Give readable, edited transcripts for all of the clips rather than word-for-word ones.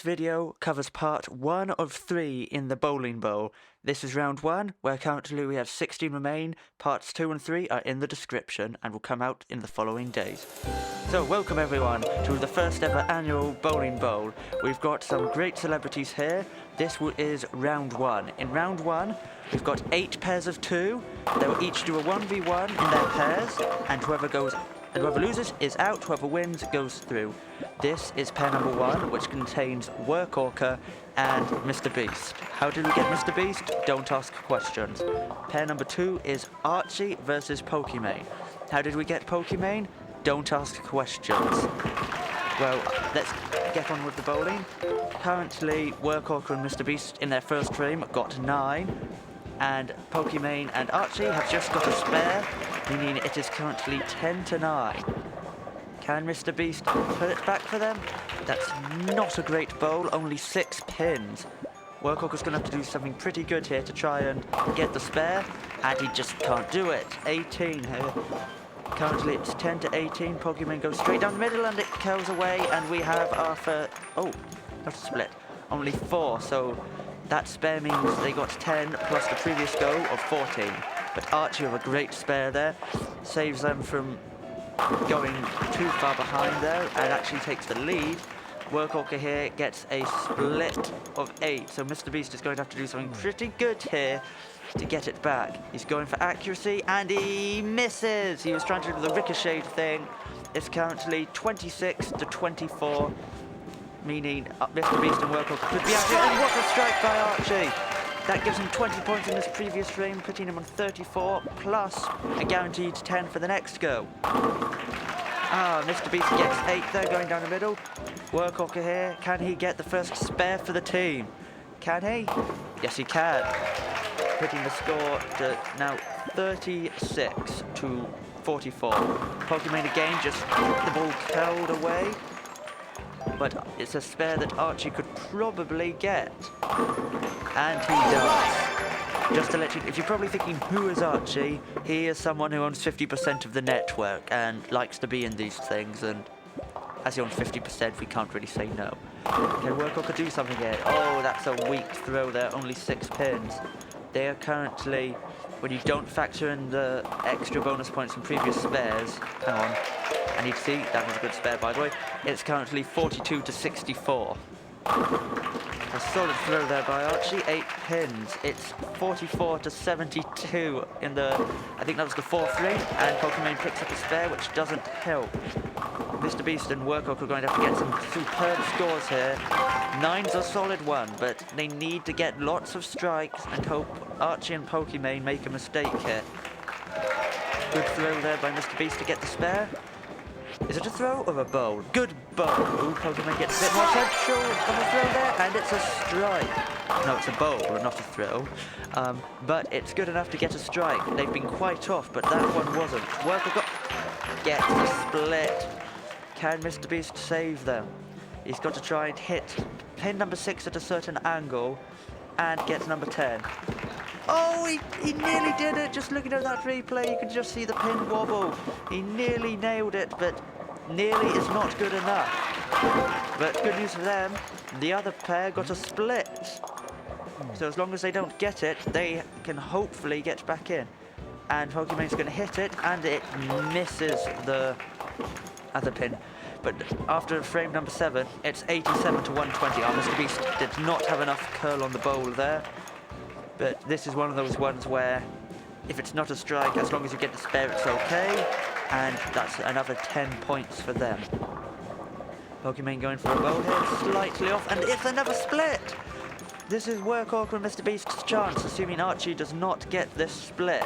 video covers part 1 of 3 in the bowling bowl. This is round 1, where currently we have 16 remain. Parts 2 and 3 are in the description and will come out in the following days. So welcome everyone to the first ever annual bowling bowl. We've got some great celebrities here. This is round 1. In round 1, we've got 8 pairs of 2. They will each do a 1v1 in their pairs, and whoever loses is out, whoever wins goes through. This is pair number 1, which contains Work Orca and Mr. Beast. How did we get Mr. Beast? Don't ask questions. Pair number 2 is Archie versus Pokimane. How did we get Pokimane? Don't ask questions. Well, let's get on with the bowling. Currently, Work Orca and Mr. Beast in their first frame got 9. And Pokimane and Archie have just got a spare, meaning it is currently 10-9. Can Mr. Beast put it back for them? That's not a great bowl, only 6 pins. Work Orca's going to have to do something pretty good here to try and get the spare, and he just can't do it. 18 here. Currently it's 10-18, Pokimane goes straight down the middle and it curls away, and we have our first... Oh, not a split. Only 4, so... That spare means they got 10 plus the previous go of 14. But Archie with a great spare there saves them from going too far behind there and actually takes the lead. Work Orca here gets a split of 8. So Mr. Beast is going to have to do something pretty good here to get it back. He's going for accuracy and he misses. He was trying to do the ricochet thing. It's currently 26-24. Meaning Mr. Beast and Work Orca could be out. And what a strike by Archie! That gives him 20 points in this previous frame, putting him on 34, plus a guaranteed 10 for the next go. Mr. Beast gets 8 there, going down the middle. Work Orca here, can he get the first spare for the team? Can he? Yes, he can. Putting the score to now 36-44. Pokimane again, just the ball curled away. But it's a spare that Archie could probably get. And he does. Just to let you... If you're probably thinking, who is Archie? He is someone who owns 50% of the network and likes to be in these things. And as he owns 50%, we can't really say no. Can Work Orca do something here? Oh, that's a weak throw there. Only 6 pins. They are currently... When you don't factor in the extra bonus points from previous spares... Hang on. I need to see, that was a good spare by the way. It's currently 42-64. A solid throw there by Archie, 8 pins. It's 44-72 in the, I think that was the 4th frame, and Pokimane picks up a spare, which doesn't help. Mr. Beast and Work Orca are going to have to get some superb scores here. 9's a solid one, but they need to get lots of strikes and hope Archie and Pokimane make a mistake here. Good throw there by Mr. Beast to get the spare. Is it a throw or a bowl? Good bowl. Ooh, Pokimane gets a bit more central of a throw there, and it's a strike. No, it's a bowl, not a throw. But it's good enough to get a strike. They've been quite off, but that one wasn't. Work Orca gets the split. Can Mr. Beast save them? He's got to try and hit pin number 6 at a certain angle and get number 10. Oh, he nearly did it. Just looking at that replay, you can just see the pin wobble. He nearly nailed it, but nearly is not good enough. But good news for them, the other pair got a split. So as long as they don't get it, they can hopefully get back in. And Pokimane's going to hit it, and it misses the other pin. But after frame number 7, it's 87-120. Mr. Beast did not have enough curl on the bowl there. But this is one of those ones where, if it's not a strike, as long as you get the spare, it's okay. And that's another 10 points for them. Pokimane going for a bowl here, slightly off, and it's another split! This is Work Orca and Mr. Beast's chance, assuming Archie does not get this split.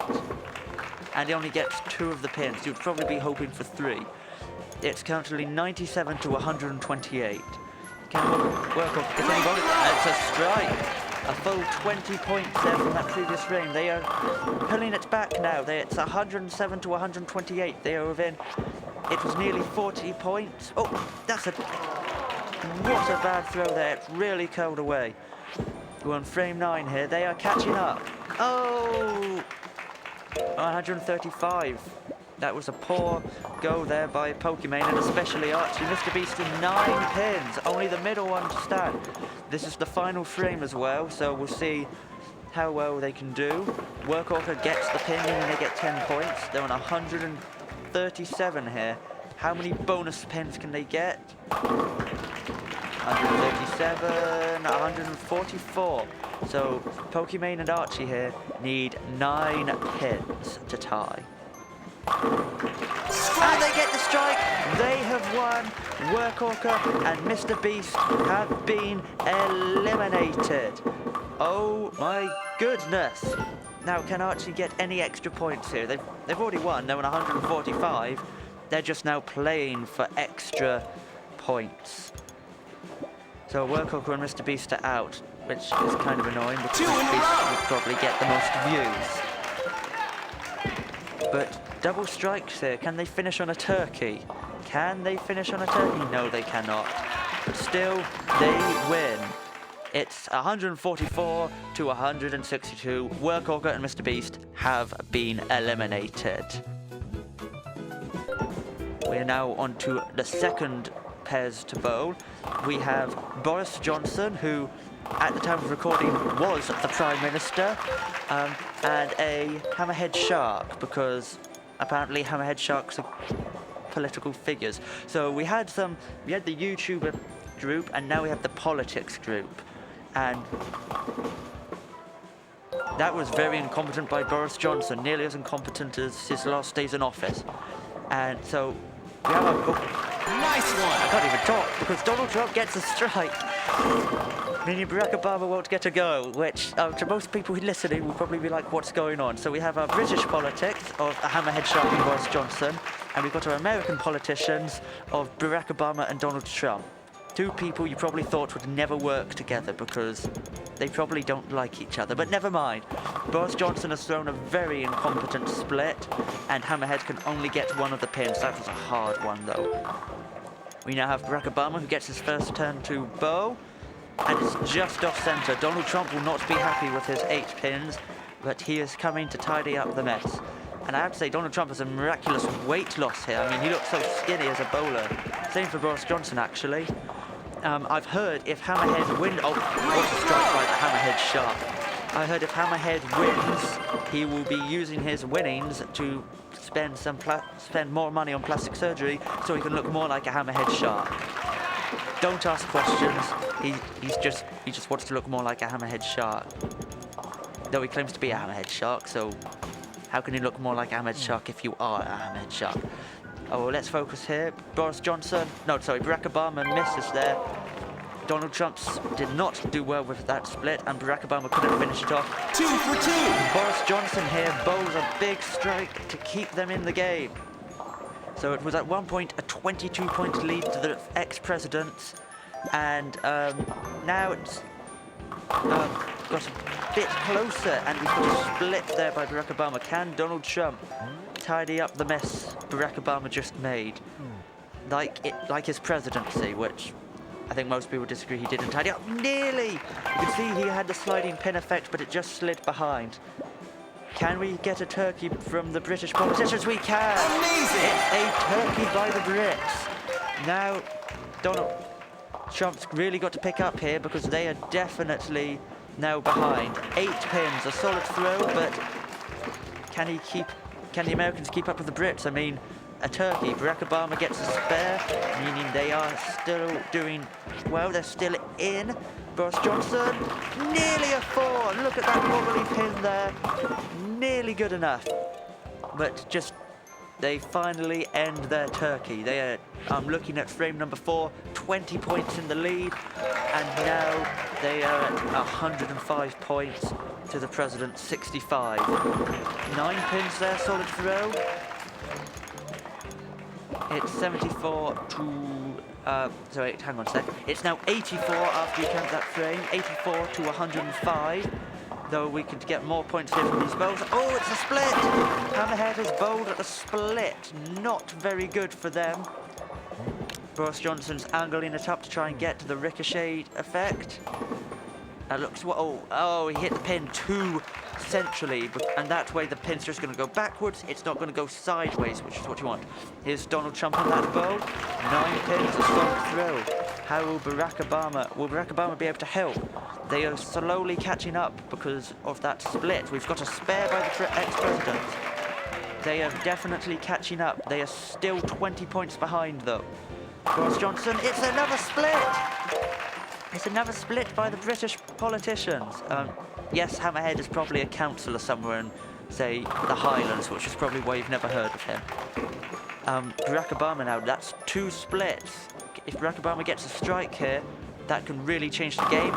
And he only gets 2 of the pins. You'd probably be hoping for 3. It's currently 97-128. Can Work Orca get any bonus? It's a strike! A full 20 points there from that previous frame. They are pulling it back now. It's 107-128. They are within. It was nearly 40 points. Oh, that's a... What a bad throw there. It's really curled away. We're on frame 9 here. They are catching up. Oh! 135. That was a poor go there by Pokimane, and especially Archie. Mr. Beast in 9 pins, only the middle one to stand. This is the final frame as well, so we'll see how well they can do. Work Orca gets the pin, and they get 10 points. They're on 137 here. How many bonus pins can they get? 137, 144. So Pokimane and Archie here need 9 pins to tie. And they get the strike. They have won. Work Orca and Mr. Beast have been eliminated. Oh my goodness. Now, can Archie get any extra points here? They've already won. They're on 145. They're just now playing for extra points. So Work Orca and Mr. Beast are out, which is kind of annoying because Mr. Beast would probably get the most views. But double strikes here. Can they finish on a turkey? Can they finish on a turkey? No, they cannot. But still, they win. It's 144 to 162. Work Orca and Mr. Beast have been eliminated. We're now on to the second pairs to bowl. We have Boris Johnson, who at the time of recording was the Prime Minister, and a hammerhead shark, because apparently hammerhead sharks are political figures. So we had the YouTuber group, and now we have the politics group. And that was very incompetent by Boris Johnson, nearly as incompetent as his last days in office. And so we have a... Nice one! I can't even talk because Donald Trump gets a strike. Meaning Barack Obama won't get a go, which to most people listening will probably be like, what's going on? So we have our British politics of a hammerhead shark and Boris Johnson, and we've got our American politicians of Barack Obama and Donald Trump. 2 people you probably thought would never work together because they probably don't like each other, but never mind. Boris Johnson has thrown a very incompetent split, and Hammerhead can only get 1 of the pins. That was a hard one, though. We now have Barack Obama, who gets his first turn to bow, and it's just off centre. Donald Trump will not be happy with his 8 pins, but he is coming to tidy up the mess. And I have to say, Donald Trump has a miraculous weight loss here. I mean, he looks so skinny as a bowler. Same for Boris Johnson, actually. I've heard if Hammerhead wins... Oh, what a strike by the Hammerhead shark. I heard if Hammerhead wins, he will be using his winnings to spend more money on plastic surgery so he can look more like a Hammerhead shark. Don't ask questions. He just wants to look more like a Hammerhead shark. Though he claims to be a Hammerhead shark, so how can he look more like a Hammerhead shark if you are a Hammerhead shark? Oh, let's focus here. Barack Obama misses there. Donald Trump did not do well with that split, and Barack Obama couldn't finish it off. 2 for 2! Boris Johnson here bowls a big strike to keep them in the game. So it was at one point a 22-point lead to the ex-presidents, and now it's got a bit closer, and we've got a split there by Barack Obama. Can Donald Trump tidy up the mess Barack Obama just made? Like his presidency, which I think most people disagree he didn't tidy up. Nearly! You can see he had the sliding pin effect, but it just slid behind. Can we get a turkey from the British politicians? We can! Amazing! It's a turkey by the Brits. Now, Donald Trump's really got to pick up here because they are definitely now behind. 8 pins, a solid throw, but can the Americans keep up with the Brits? I mean, a turkey. Barack Obama gets a spare, meaning they are still doing well. They're still in. Boris Johnson, nearly a 4. Look at that wobbly pin there. Nearly good enough. But just, they finally end their turkey. They are, I'm looking at frame number 4, 20 points in the lead. And now they are at 105 points to the president's 65. 9 pins there, solid throw. It's 74 to... sorry, hang on a sec. It's now 84 after you count that frame. 84 to 105. Though we could get more points here from these bowls. Oh, it's a split! Hammerhead has bowled at a split. Not very good for them. Boris Johnson's angling it up to try and get to the ricochet effect. That looks what? Oh, he hit the pin too centrally, and that way the pin's just going to go backwards. It's not going to go sideways, which is what you want. Here's Donald Trump on that bow. 9 pins, a solid throw. How will Barack Obama be able to help? They are slowly catching up because of that split. We've got a spare by the ex-president. They are definitely catching up. They are still 20 points behind, though. Boris Johnson, it's another split! It's another split by the British politicians. Yes, Hammerhead is probably a councillor somewhere in, say, the Highlands, which is probably why you've never heard of him. Barack Obama now, that's 2 splits. If Barack Obama gets a strike here, that can really change the game.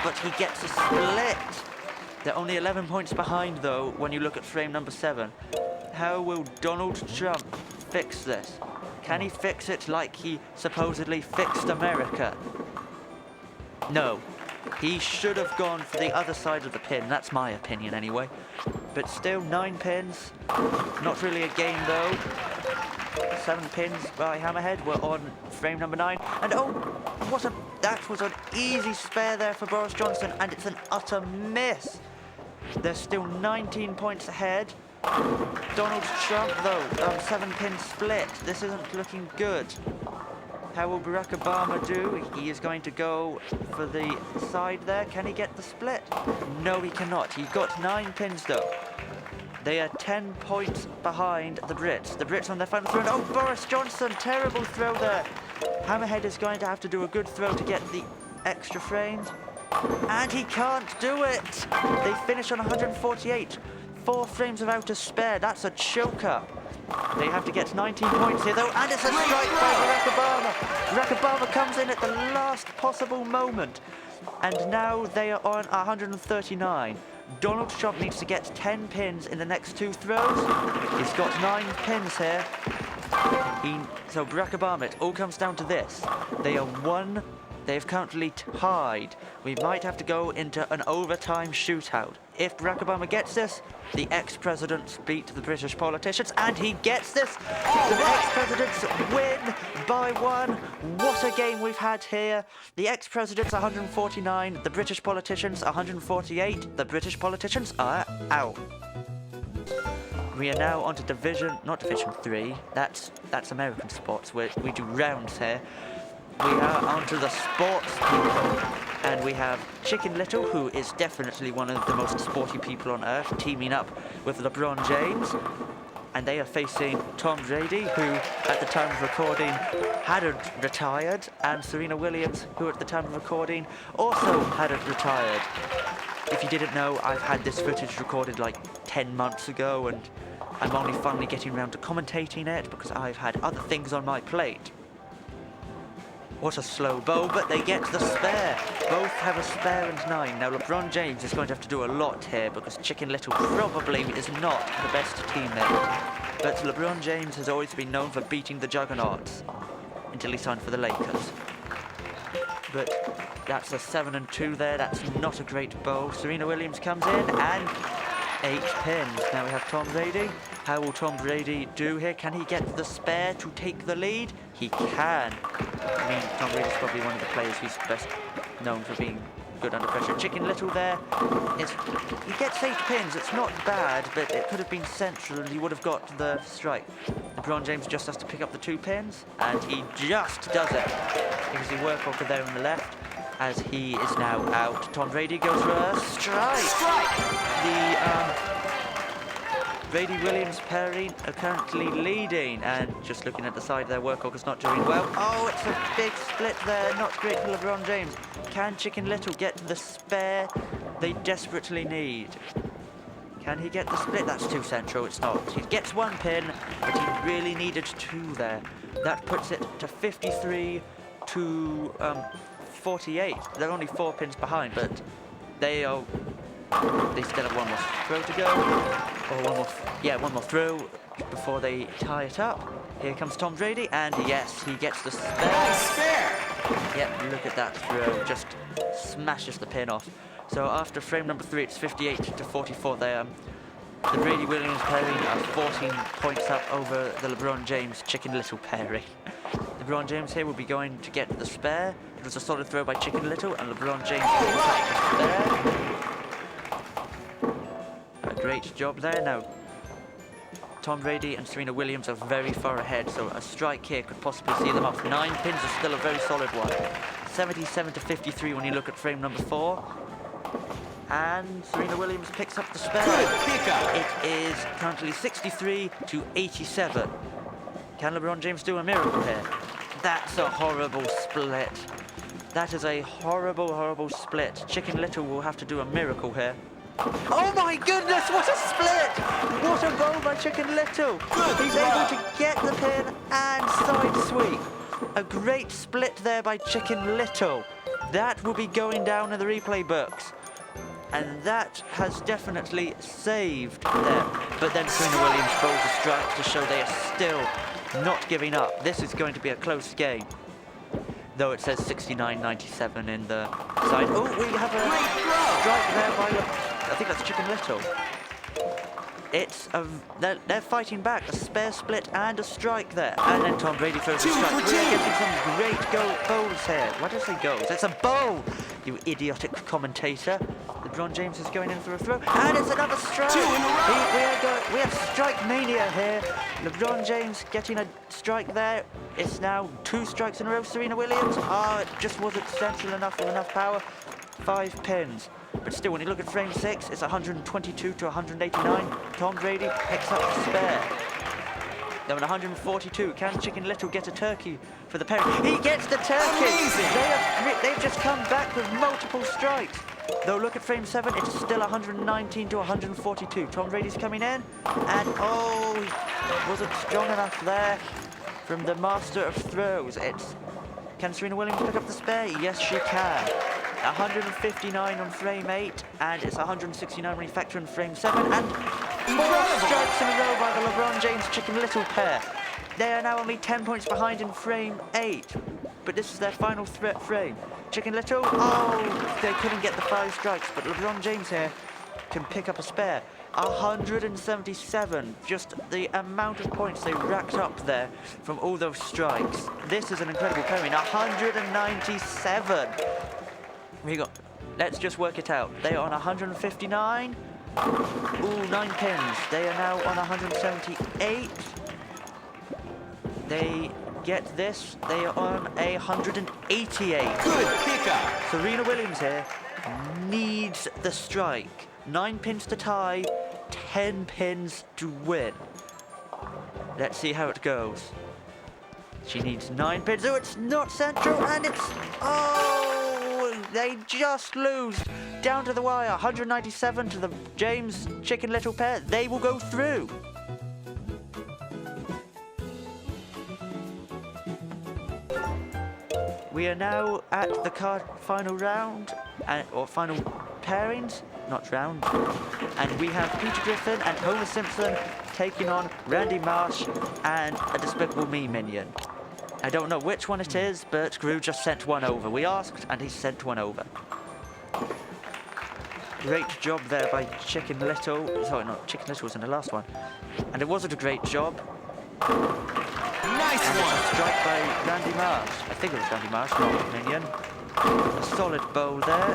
But he gets a split. They're only 11 points behind, though, when you look at frame number 7. How will Donald Trump fix this? Can he fix it like he supposedly fixed America? No. He should have gone for the other side of the pin. That's my opinion, anyway. But still, 9 pins. Not really a game, though. 7 pins by Hammerhead. We're on frame number 9. And that was an easy spare there for Boris Johnson, and it's an utter miss. They're still 19 points ahead. Donald Trump, though, 7-pin split. This isn't looking good. How will Barack Obama do? He is going to go for the side there. Can he get the split? No, he cannot. He got 9 pins, though. They are 10 points behind the Brits. The Brits on their final throw. And, Boris Johnson, terrible throw there. Hammerhead is going to have to do a good throw to get the extra frames. And he can't do it. They finish on 148. 4 frames without a spare. That's a choker. They have to get 19 points here, though, and it's a strike by Barack Obama. Barack Obama comes in at the last possible moment, and now they are on 139. Donald Trump needs to get 10 pins in the next 2 throws. He's got 9 pins here. So Barack Obama, it all comes down to this. They are 1. They've currently tied. We might have to go into an overtime shootout. If Barack Obama gets this, the ex-presidents beat the British politicians, and he gets this. The ex-presidents win by 1. What a game we've had here. The ex-presidents 149, the British politicians 148. The British politicians are out. We are now on to not Division 3. That's American sports. We do rounds here. We are onto the sports people, and we have Chicken Little, who is definitely one of the most sporty people on earth, teaming up with LeBron James, and they are facing Tom Brady, who at the time of recording hadn't retired, and Serena Williams, who at the time of recording also hadn't retired. If you didn't know, I've had this footage recorded like 10 months ago, and I'm only finally getting around to commentating it because I've had other things on my plate. What a slow bow, but they get the spare. Both have a spare and 9. Now, LeBron James is going to have to do a lot here because Chicken Little probably is not the best teammate. But LeBron James has always been known for beating the juggernauts until he signed for the Lakers. But that's a 7 and 2 there. That's not a great bow. Serena Williams comes in and 8 pins. Now we have Tom Brady. How will Tom Brady do here? Can he get the spare to take the lead? He can. I mean, Tom Brady's probably one of the players who's best known for being good under pressure. Chicken Little there. He gets 8 pins. It's not bad, but it could have been central and he would have got the strike. LeBron James just has to pick up the 2 pins, and he just does it. Gives the Work Orca there on the left, as he is now out. Tom Brady goes for a strike. The Brady Williams pairing are currently leading, and just looking at the side there, Work Orca's not doing well. Oh, it's a big split there. Not great for LeBron James. Can Chicken Little get the spare they desperately need? Can he get the split? That's too central. It's not. He gets 1 pin, but he really needed 2 there. That puts it to 53 to 48. They're only 4 pins behind, but they still have 1 more throw to go. Or one more throw before they tie it up. Here comes Tom Brady, and yes, he gets the spare. Yep, look at that throw. Just smashes the pin off. So after frame number 3, it's 58 to 44 there. The Brady Williams pairing are 14 points up over the LeBron James Chicken Little pairing. The LeBron James here will be going to get the spare. It was a solid throw by Chicken Little, and LeBron James picks up the spare. A great job there. Now, Tom Brady and Serena Williams are very far ahead, so a strike here could possibly see them off. 9 pins is still a very solid one. 77 to 53 when you look at frame number 4. And Serena Williams picks up the spare. Good pickup. It is currently 63 to 87. Can LeBron James do a miracle here? That's a horrible split. That is a horrible, horrible split. Chicken Little will have to do a miracle here. Oh my goodness, what a split! What a bowl by Chicken Little! He's able to get the pin and side sweep. A great split there by Chicken Little. That will be going down in the replay books. And that has definitely saved them. But then Serena Williams bowls a strike to show they are still not giving up. This is going to be a close game. Though it says 69-97 in the side. Oh, we have a strike there by, I think that's Chicken Little. It's they're fighting back. A spare split and a strike there. And then Tom Brady throws a strike. We're getting some great bowls here. Why did I say goals? It's a bowl, you idiotic commentator. LeBron James is going in for a throw. And it's another strike. 2 in a row. We have strike mania here. LeBron James getting a strike there. It's now 2 strikes in a row. Serena Williams. Oh, it just wasn't central enough with enough power. 5 pins. But still, when you look at frame 6, it's 122 to 189. Tom Brady picks up the spare. Then at 142, can Chicken Little get a turkey for the parry? He gets the turkey! Amazing. They've just come back with multiple strikes. Though look at frame 7, it's still 119 to 142. Tom Brady's coming in, and oh, he wasn't strong enough there from the master of throws. Can Serena Williams pick up the spare? Yes, she can. 159 on frame 8, and it's 169 when you factor in frame 7, and 4 strikes in a row by the LeBron James Chicken Little pair. They are now only 10 points behind in frame 8, but this is their final frame. Chicken Little, oh, they couldn't get the 5 strikes, but LeBron James here can pick up a spare. 177, just the amount of points they racked up there from all those strikes. This is an incredible pairing. 197. Let's just work it out. They are on 159. Ooh, 9 pins. They are now on 178. They get this. They are on 188. Good pickup. Serena Williams here needs the strike. 9 pins to tie, 10 pins to win. Let's see how it goes. She needs 9 pins. Oh, it's not central, and it's... Oh! They just lose down to the wire. 197 to the James Chicken Little pair. They will go through. We are now at the card final round, or final pairings, not round. And we have Peter Griffin and Homer Simpson taking on Randy Marsh and a Despicable Me minion. I don't know which one it is, but Gru just sent one over. We asked, and he sent one over. Great job there by Chicken Little. Sorry, not Chicken Little was in the last one. And it wasn't a great job. Nice And one. it's a strike by Randy Marsh. I think it was Randy Marsh, not Minion. A solid bowl there.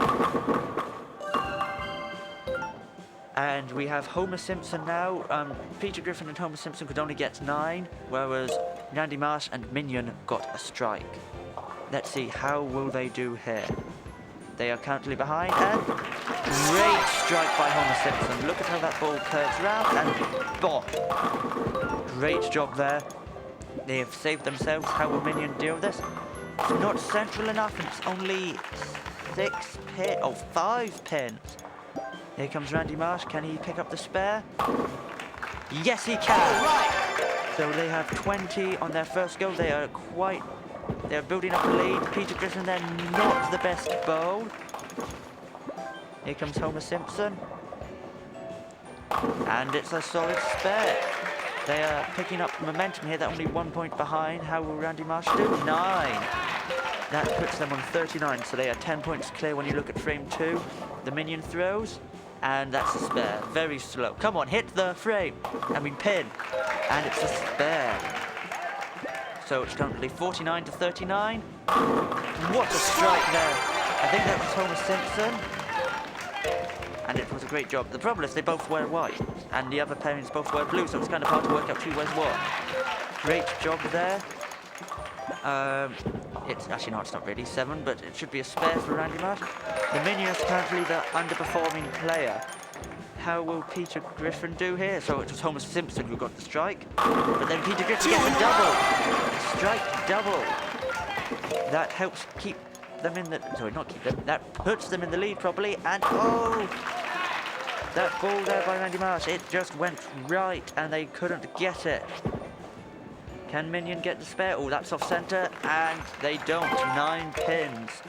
And we have Homer Simpson now. Peter Griffin and Homer Simpson could only get 9, whereas Randy Marsh and Minion got a strike. Let's see, how will they do here? They are currently behind, and great strike by Homer Simpson. Look at how that ball curves round, and bop. Great job there. They have saved themselves. How will Minion deal with this? It's not central enough, and it's only 5 pins. Here comes Randy Marsh. Can he pick up the spare? Yes, he can. So they have 20 on their first goal. They're building up a lead. Peter Griffin, they're not the best bowl. Here comes Homer Simpson. And it's a solid spare. They are picking up momentum here. They're only 1 point behind. How will Randy Marsh do? 9. That puts them on 39. So they are 10 points clear when you look at frame 2. The Minion throws. And that's a spare. Very slow. Come on, hit the frame. Pin. And it's a spare. So it's currently 49 to 39. What a strike there. I think that was Homer Simpson. And it was a great job. The problem is they both wear white, and the other pairings both wear blue, so it's kind of hard to work out who wears what. Great job there. It's actually not, it's not really 7, but it should be a spare for Randy Marsh. The minion is currently the underperforming player. How will Peter Griffin do here? So it was Homer Simpson who got the strike, but then Peter Griffin gets a double. Strike double. That helps keep them in the, sorry, not keep them, that puts them in the lead properly, and oh! That ball there by Randy Marsh, it just went right, and they couldn't get it. Can Minion get the spare? Oh, that's off centre, and they don't. 9 pins.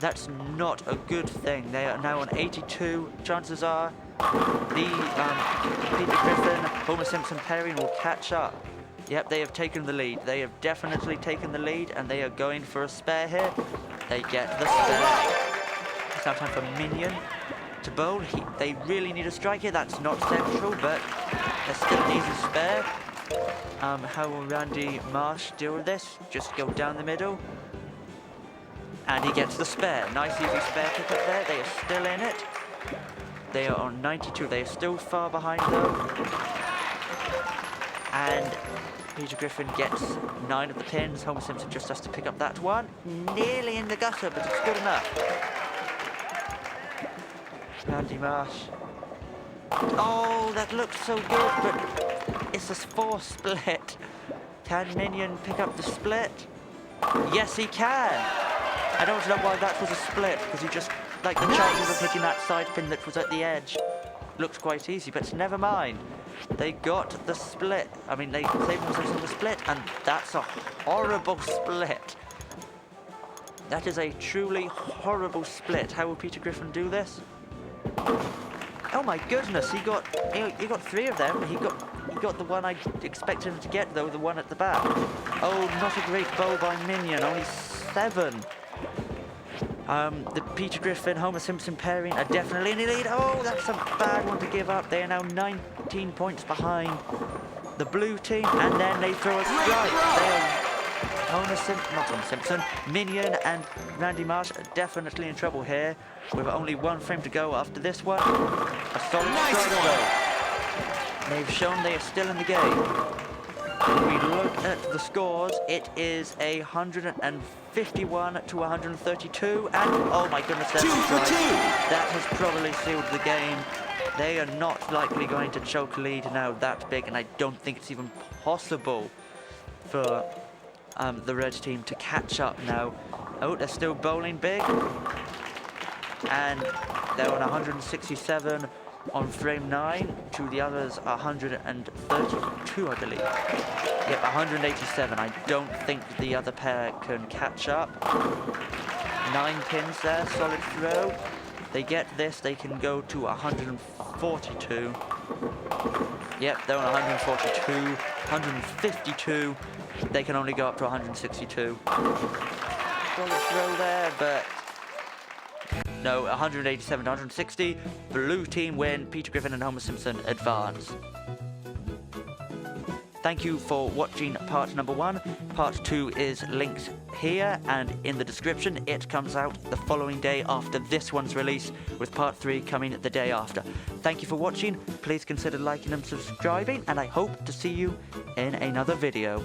That's not a good thing. They are now on 82. Chances are the Peter Griffin, Homer Simpson pairing will catch up. Yep, they have taken the lead. They have definitely taken the lead, and they are going for a spare here. They get the spare. It's now time for Minion to bowl. They really need a strike here. That's not central, but there still needs a spare. How will Randy Marsh deal with this? Just go down the middle. And he gets the spare. Nice easy spare pick up there. They are still in it. They are on 92. They are still far behind though. And Peter Griffin gets 9 of the pins. Homer Simpson just has to pick up that one. Nearly in the gutter, but it's good enough. Randy Marsh. Oh, that looks so good, but it's a 4 split. Can Minion pick up the split? Yes, he can. I don't know why that was a split, because he just, like the chances of hitting that side pin that was at the edge looked quite easy, but never mind. They got the split. I mean, they saved themselves on the split, and that's a horrible split. That is a truly horrible split. How will Peter Griffin do this? Oh my goodness, he got 3 of them. He got the one I expected him to get though, the one at the back. Oh, not a great bowl by Minion, only 7. The Peter Griffin, Homer Simpson pairing are definitely in the lead. Oh, that's a bad one to give up. They are now 19 points behind the blue team, and then they throw a strike. They are Homer Simpson, Minion and Randy Marsh are definitely in trouble here. With only 1 frame to go after this one. A solid strike though. They've shown they are still in the game. When we look at the scores, it is 151 to 132, and oh my goodness, that's a strike. That has probably sealed the game. They are not likely going to choke a lead now that big, and I don't think it's even possible for the red team to catch up now. Oh, they're still bowling big, and they're on 167 on frame 9 to the others 132, I believe. Yep, 187. I don't think the other pair can catch up. 9 pins there, solid throw. They get this, they can go to 142. Yep, they're on 142, 152. They can only go up to 162. Solid throw there, but no, 187 to 160. Blue team win. Peter Griffin and Homer Simpson advance. Thank you for watching part number 1. Part 2 is linked here and in the description. It comes out the following day after this one's release, with part 3 coming the day after. Thank you for watching. Please consider liking and subscribing, and I hope to see you in another video.